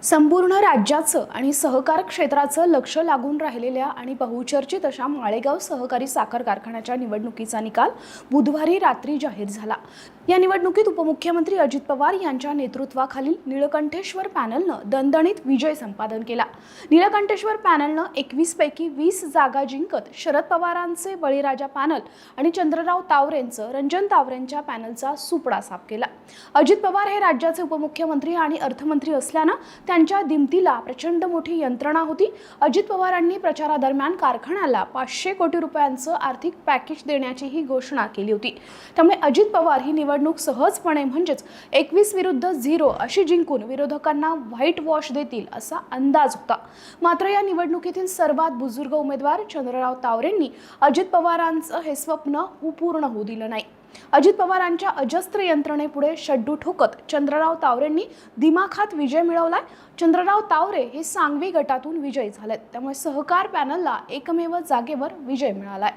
संपूर्ण राज्याचं आणि सहकार क्षेत्राचं लक्ष लागून राहिलेल्या आणि बहुचर्चित अशा माळेगाव सहकारी साखर कारखान्याच्या निवडणुकीचा निकाल बुधवारी रात्री जाहीर झाला। या निवडणुकीत उपमुख्यमंत्री अजित पवार यांच्या नेतृत्वाखालील निळकंठेश्वर पॅनलनं दणदणीत विजय संपादन केला। निळकंठेश्वर पॅनलनं 21 पैकी 20 जागा जिंकत शरद पवारांचे बळीराजा पॅनल आणि चंद्रराव तावरेंचं रंजन तावरेंच्या पॅनलचा सुपडा साफ केला। अजित पवार हे राज्याचे उपमुख्यमंत्री आणि अर्थमंत्री असल्यानं त्यांच्या दिमतीला प्रचंड मोठी यंत्रणा होती। अजित पवारांनी प्रचारादरम्यान कारखान्याला 500 कोटी रुपयांचं आर्थिक पॅकेज देण्याची ही घोषणा केली होती। त्यामुळे अजित पवार ही निवडणूक सहजपणे म्हणजेच 21 विरुद्ध 0 अशी जिंकून विरोधकांना व्हाईट वॉश देतील असा अंदाज होता। मात्र या निवडणुकीतील सर्वात बुजुर्ग उमेदवार चंद्रराव तावरेंनी अजित पवारांचं हे स्वप्न पूर्ण होऊ दिलं नाही। अजित पवारांच्या अजस्त्र यंत्रणेपुढे शड्डू ठोकत चंद्रराव तावरेंनी दिमाखात विजय मिळवलाय। चंद्रराव तावरे हे सांगवी गटातून विजयी झालेत, त्यामुळे सहकार पॅनलला एकमेव जागेवर विजय मिळालाय।